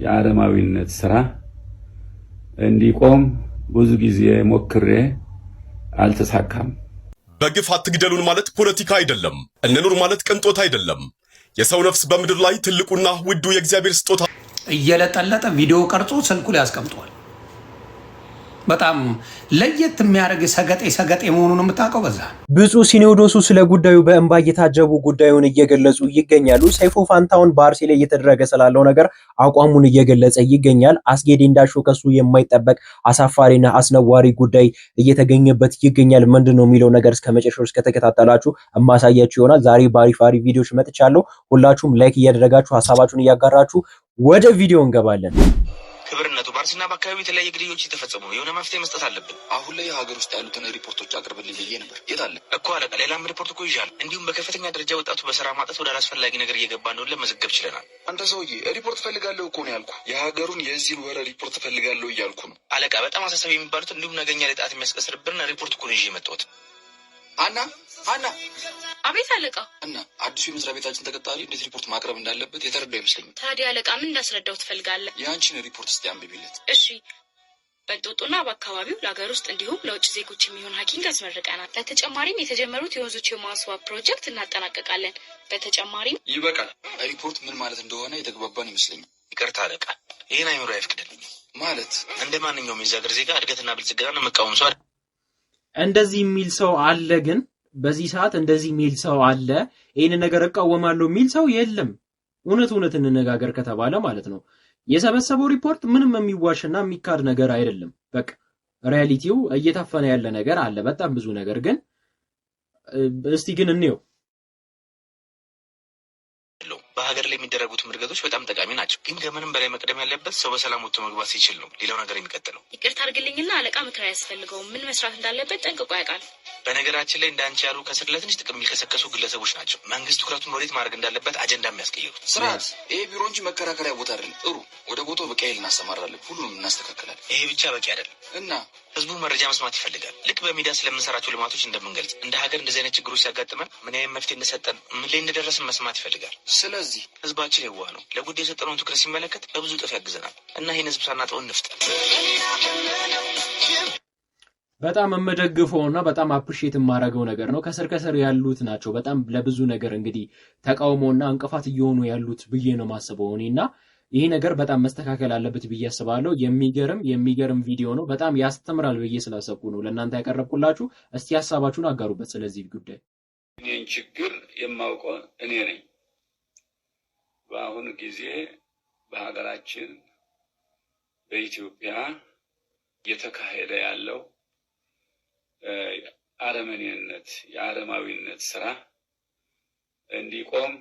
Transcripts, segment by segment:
የአረማዊነት ስራ እንዲቆም ብዙ ጊዜ ሞክሬ አልተሳካም። በግፍ አትግደሉን ማለት ፖለቲካ አይደለም። እንኑር ማለት ቅንጦት አይደለም። የሰው ነፍስ በምድር ላይ ትልቁና ውዱ የእግዚአብሔር ስጦታ እየለጠለጠ ቪዲዮ ቀርጾ ስልኩ ላይ ያስቀምጧል። በጣም ለየት የሚያደርግ ሰገጤ መሆኑን የምታውቀው በዛ። ብፁዕ ሲኖዶሱ ስለ ጉዳዩ በእንባ እየታጀቡ ጉዳዩን እየገለጹ ይገኛሉ። ሰይፉ ፋንታሁን በአርሲ ላይ እየተደረገ ስላለው ነገር አቋሙን እየገለጸ ይገኛል። አስጌ ዴንዳሾ ከሱ የማይጠበቅ አሳፋሪና አስነዋሪ ጉዳይ እየተገኘበት ይገኛል። ምንድነው የሚለው ነገር እስከ መጨረሻው እስከተከታተላችሁ እማሳያችሁ ይሆናል። ዛሬ ባሪፍ ቪዲዮዎች መጥቻለሁ። ሁላችሁም ላይክ እያደረጋችሁ ሐሳባችሁን እያጋራችሁ ወደ ቪዲዮ እንገባለን። ክብርነቱ ባርሲና በአካባቢው የተለያየ ግድያዎች እየተፈጸሙ ነው። የሆነ መፍትሄ መስጠት አለብን። አሁን ላይ ሀገር ውስጥ ያሉትን ሪፖርቶች አቅርብልኝ ብዬ ነበር። የት አለ እኮ አለቃ? ሌላም ሪፖርት እኮ ይዣለሁ። እንዲሁም በከፍተኛ ደረጃ ወጣቱ በስራ ማጣት ወደ አላስፈላጊ ነገር እየገባ እንደሆነ ለመዘገብ ችለናል። አንተ ሰውዬ ሪፖርት ፈልጋለሁ እኮ ነው ያልኩ። የሀገሩን የዚህን ወረ ሪፖርት ፈልጋለሁ እያልኩ ነው አለቃ። በጣም አሳሳቢ የሚባሉት እንዲሁም ነገኛ ላይ ጣት የሚያስቀስርብን ሪፖርት እኮ ነው ይዤ የመጣሁት። አና አቤት አለቃ። እና አዲሱ የመስሪያ ቤታችን ተቀጣሪ እንዴት ሪፖርት ማቅረብ እንዳለበት የተረዳው አይመስለኝም። ታዲያ አለቃ ምን እንዳስረዳው ትፈልጋለህ? የአንቺን ሪፖርት እስቲ አንብቢለት። እሺ። በእንጦጦና በአካባቢው ለሀገር ውስጥ እንዲሁም ለውጭ ዜጎች የሚሆን ሀኪንግ አስመርቀናል። በተጨማሪም የተጀመሩት የወንዞች የማስዋብ ፕሮጀክት እናጠናቀቃለን። በተጨማሪም ይበቃል። ሪፖርት ምን ማለት እንደሆነ የተግባባን ይመስለኛል። ይቅርታ አለቃ፣ ይህን አይምሮ አይፈቅድልኝ። ማለት እንደ ማንኛውም የዚህ ሀገር ዜጋ እድገትና ብልጽግናን የምቃወም ሰው እንደዚህ የሚል ሰው አለ ግን በዚህ ሰዓት እንደዚህ የሚል ሰው አለ ይሄን ነገር እቃወማለሁ የሚል ሰው የለም። እውነት እንነጋገር ከተባለ ማለት ነው የሰበሰበው ሪፖርት ምንም የሚዋሽና የሚካድ ነገር አይደለም። በቃ ሪያሊቲው እየታፈነ ያለ ነገር አለ፣ በጣም ብዙ ነገር። ግን እስቲ ግን እንየው። በሀገር ላይ የሚደረጉት ምርገቶች በጣም ጠቃሚ ናቸው። ግን ከምንም በላይ መቅደም ያለበት ሰው በሰላም ወጥቶ መግባት ሲችል ነው ሌላው ነገር የሚቀጥለው። ይቅርታ አድርግልኝና አለቃ ምክር አያስፈልገውም። ምን መስራት እንዳለበት ጠንቅቆ ያውቃል። በነገራችን ላይ እንዳንቺ ያሉ ከስር ለትንሽ ጥቅም የሚከሰከሱ ግለሰቦች ናቸው መንግስት ትኩረቱን ወዴት ማድረግ እንዳለበት አጀንዳ የሚያስቀይሩት። ስርዓት ይሄ ቢሮ እንጂ መከራከሪያ ቦታ አይደለም። ጥሩ፣ ወደ ቦታው በቀይል እናሰማራለን። ሁሉንም እናስተካክላለን። ይሄ ብቻ በቂ አይደለም እና ህዝቡ መረጃ መስማት ይፈልጋል። ልክ በሚዲያ ስለምንሰራቸው ልማቶች እንደምንገልጽ እንደ ሀገር እንደዚህ አይነት ችግሮች ሲያጋጥመን ምን አይነት መፍትሄ እንደሰጠን ምን ላይ እንደደረስን መስማት ይፈልጋል። ስለዚህ ህዝባችን የዋህ ነው። ለጉዳይ የሰጠነውን ትኩረት ሲመለከት በብዙ እጥፍ ያግዘናል እና ይህን ህዝብ ሳናጠው እንፍጠር። በጣም የምደግፈውና በጣም አፕሪሺየት የማደርገው ነገር ነው። ከስር ያሉት ናቸው በጣም ለብዙ ነገር እንግዲህ ተቃውሞና እንቅፋት እየሆኑ ያሉት ብዬ ነው ማስበው እኔና ይሄ ነገር በጣም መስተካከል አለበት ብዬ አስባለሁ። የሚገርም ቪዲዮ ነው። በጣም ያስተምራል ብዬ ስላሰብኩ ነው ለእናንተ ያቀረብኩላችሁ። እስቲ ሐሳባችሁን አጋሩበት ስለዚህ ጉዳይ። እኔን ችግር የማውቀው እኔ ነኝ። በአሁኑ ጊዜ በሀገራችን በኢትዮጵያ እየተካሄደ ያለው አረመኔነት የአረማዊነት ስራ እንዲቆም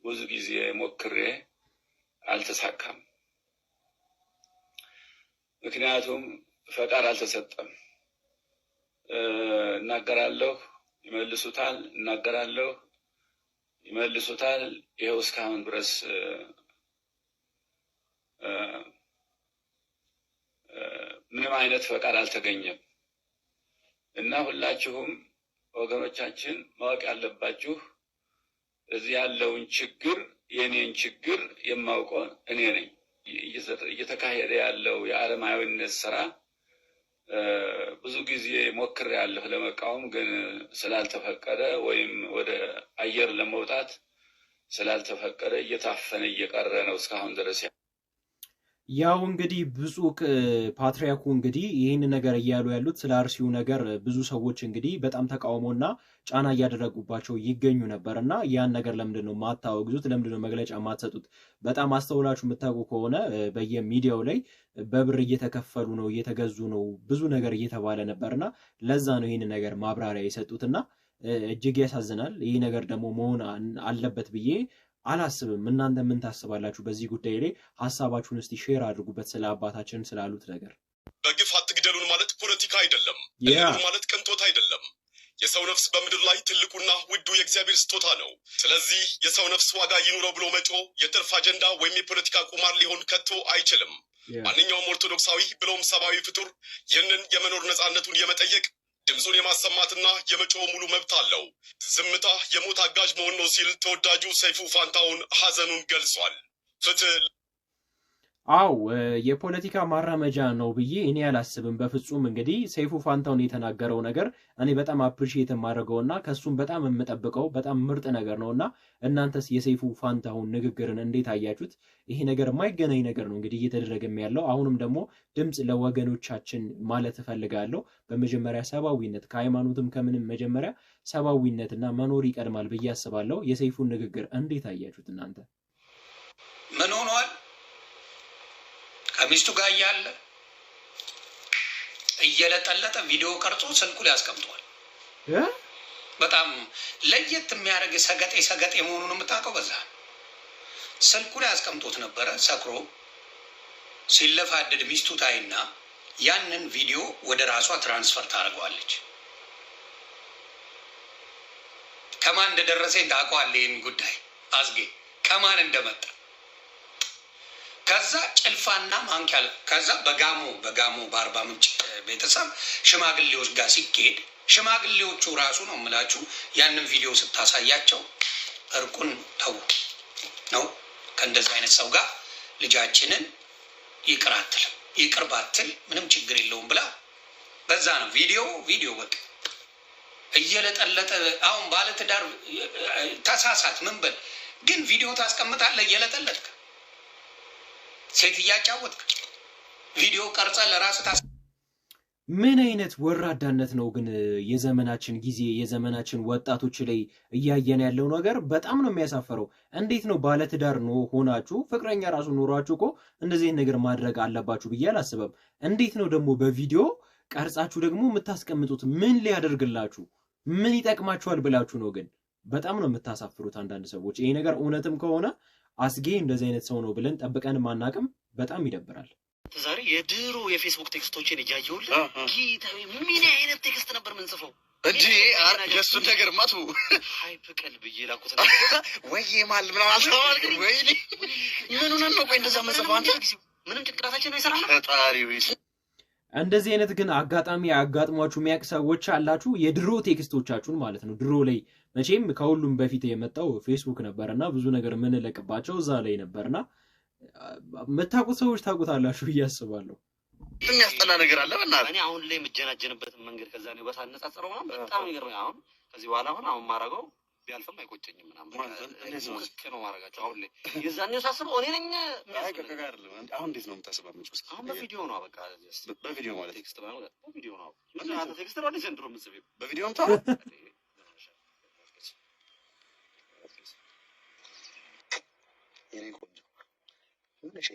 ብዙ ጊዜ ሞክሬ አልተሳካም። ምክንያቱም ፈቃድ አልተሰጠም። እናገራለሁ ይመልሱታል፣ እናገራለሁ ይመልሱታል። ይሄው እስካሁን ድረስ ምንም አይነት ፈቃድ አልተገኘም እና ሁላችሁም ወገኖቻችን ማወቅ ያለባችሁ እዚህ ያለውን ችግር የኔን ችግር የማውቀው እኔ ነኝ። እየተካሄደ ያለው የአረማዊነት ስራ ብዙ ጊዜ ሞክሬያለሁ ለመቃወም፣ ግን ስላልተፈቀደ ወይም ወደ አየር ለመውጣት ስላልተፈቀደ እየታፈነ እየቀረ ነው እስካሁን ድረስ። ያው እንግዲህ ብፁዕ ፓትርያርኩ እንግዲህ ይህን ነገር እያሉ ያሉት ስለ አርሲው ነገር ብዙ ሰዎች እንግዲህ በጣም ተቃውሞና ጫና እያደረጉባቸው ይገኙ ነበርና ያን ነገር ለምንድነው ማታወግዙት? ለምንድነው መግለጫ ማትሰጡት? በጣም አስተውላችሁ የምታውቁ ከሆነ በየሚዲያው ላይ በብር እየተከፈሉ ነው፣ እየተገዙ ነው፣ ብዙ ነገር እየተባለ ነበርና ለዛ ነው ይህን ነገር ማብራሪያ የሰጡትና እጅግ ያሳዝናል። ይህ ነገር ደግሞ መሆን አለበት ብዬ አላስብም። እናንተ ምን ታስባላችሁ በዚህ ጉዳይ ላይ? ሐሳባችሁን እስቲ ሼር አድርጉበት ስለ አባታችን ስላሉት ነገር። በግፍ አትግደሉን ማለት ፖለቲካ አይደለም። እንኑር ማለት ቅንጦት አይደለም። የሰው ነፍስ በምድር ላይ ትልቁና ውዱ የእግዚአብሔር ስጦታ ነው። ስለዚህ የሰው ነፍስ ዋጋ ይኑረው ብሎ መጮ የትርፍ አጀንዳ ወይም የፖለቲካ ቁማር ሊሆን ከቶ አይችልም። ማንኛውም ኦርቶዶክሳዊ ብሎም ሰብአዊ ፍጡር ይህንን የመኖር ነፃነቱን የመጠየቅ ድምፁን የማሰማትና የመጮህ ሙሉ መብት አለው። ዝምታ የሞት አጋዥ መሆን ነው ሲል ተወዳጁ ሰይፉ ፋንታሁን ሐዘኑን ገልጿል። ፍትህ አው የፖለቲካ ማራመጃ ነው ብዬ እኔ አላስብም በፍጹም። እንግዲህ ሰይፉ ፋንታውን የተናገረው ነገር እኔ በጣም አፕሪሺየት ማድረገውና ከሱም በጣም የምጠብቀው በጣም ምርጥ ነገር ነውና እናንተስ የሰይፉ ፋንታውን ንግግርን እንዴት አያችሁት? ይሄ ነገር የማይገናኝ ነገር ነው እንግዲህ እየተደረገም ያለው። አሁንም ደግሞ ድምጽ ለወገኖቻችን ማለት እፈልጋለሁ። በመጀመሪያ ሰባዊነት ከሃይማኖትም ከምንም መጀመሪያ ሰባዊነትና መኖር ይቀድማል ብዬ አስባለሁ። የሰይፉን ንግግር እንዴት አያችሁት እናንተ? ምን ሆኗል? ከሚስቱ ጋር ያለ እየለጠለጠ ቪዲዮ ቀርጾ ስልኩ ላይ አስቀምጧል። በጣም ለየት የሚያደርግ ሰገጤ መሆኑን የምታውቀው በዛ ስልኩ ላይ አስቀምጦት ነበረ። ሰክሮ ሲለፋደድ ሚስቱ ታይና ያንን ቪዲዮ ወደ ራሷ ትራንስፈር ታደርገዋለች። ከማን እንደደረሰኝ ታውቀዋለህ? ይህን ጉዳይ አዝጌ ከማን እንደመጣ ከዛ ጭልፋና ማንኪያ ከዛ በጋሞ በአርባ ምንጭ ቤተሰብ ሽማግሌዎች ጋር ሲኬድ ሽማግሌዎቹ ራሱ ነው የምላችሁ ያንን ቪዲዮ ስታሳያቸው እርቁን ተው ነው ከእንደዚህ አይነት ሰው ጋር ልጃችንን ይቅር ባትል ምንም ችግር የለውም ብላ በዛ ነው ቪዲዮ በቃ እየለጠለጠ አሁን ባለትዳር ተሳሳት ምን በል ግን ቪዲዮ ታስቀምጣለህ እየለጠለጥክ ሴት እያጫወትክ ቪዲዮ ቀርጸ ለራስ ምን አይነት ወራዳነት ነው ግን የዘመናችን ጊዜ የዘመናችን ወጣቶች ላይ እያየን ያለው ነገር በጣም ነው የሚያሳፈረው። እንዴት ነው ባለትዳር ነው ሆናችሁ ፍቅረኛ ራሱ ኖራችሁ እኮ እንደዚህ ነገር ማድረግ አለባችሁ ብዬ አላስብም። እንዴት ነው ደግሞ በቪዲዮ ቀርጻችሁ ደግሞ የምታስቀምጡት? ምን ሊያደርግላችሁ ምን ይጠቅማችኋል ብላችሁ ነው? ግን በጣም ነው የምታሳፍሩት አንዳንድ ሰዎች። ይሄ ነገር እውነትም ከሆነ አስጌ እንደዚህ አይነት ሰው ነው ብለን ጠብቀን ማናቅም። በጣም ይደብራል። ዛሬ የድሮ የፌስቡክ ቴክስቶችን እያየሁልህ ጌታዬ ምን አይነት ቴክስት ነበር ምንጽፈው እንጂ የእሱን ነገር ማቱ ሃይፕ ቀልብ እየላኩት ወይ ማል ምናምን አልተዋልክ ወይ ምን ሆነን ነው? ቆይ እንደዛ መጽፈው አንተ ምንም ጭንቅላታችን ነው ይሰራል ፈጣሪ ወይ። እንደዚህ አይነት ግን አጋጣሚ አጋጥሟችሁ የሚያውቅ ሰዎች አላችሁ? የድሮ ቴክስቶቻችሁን ማለት ነው። ድሮ ላይ መቼም ከሁሉም በፊት የመጣው ፌስቡክ ነበርና ብዙ ነገር የምንለቅባቸው እዛ ላይ ነበርና የምታውቁት ሰዎች ታውቁታላችሁ ብዬ አስባለሁ። የሚያስጠላ ነገር አለ በእናትህ። እኔ አሁን ላይ የምጀናጀንበትን መንገድ ከዛ ነው በሳነጻጽረው ነው በጣም ይገርመኝ። አሁን ከዚህ በኋላ አሁን ማረጋው ቢያልፍም አይቆጨኝም ምናምን ነው ማረጋቸው። አሁን ላይ የዛኔው ሳስበው እኔ ነኝ አሁን እንዴት ነው የምታስበው? አሁን በቪዲዮ ነው በቃ በቪዲዮ ማለት ቴክስት ማለት በቪዲዮ ነው። አንተ ቴክስት ነው ዘንድሮ የምትጽፈው በቪዲዮ ምታው የኔ ቆንጆ ምን እሺ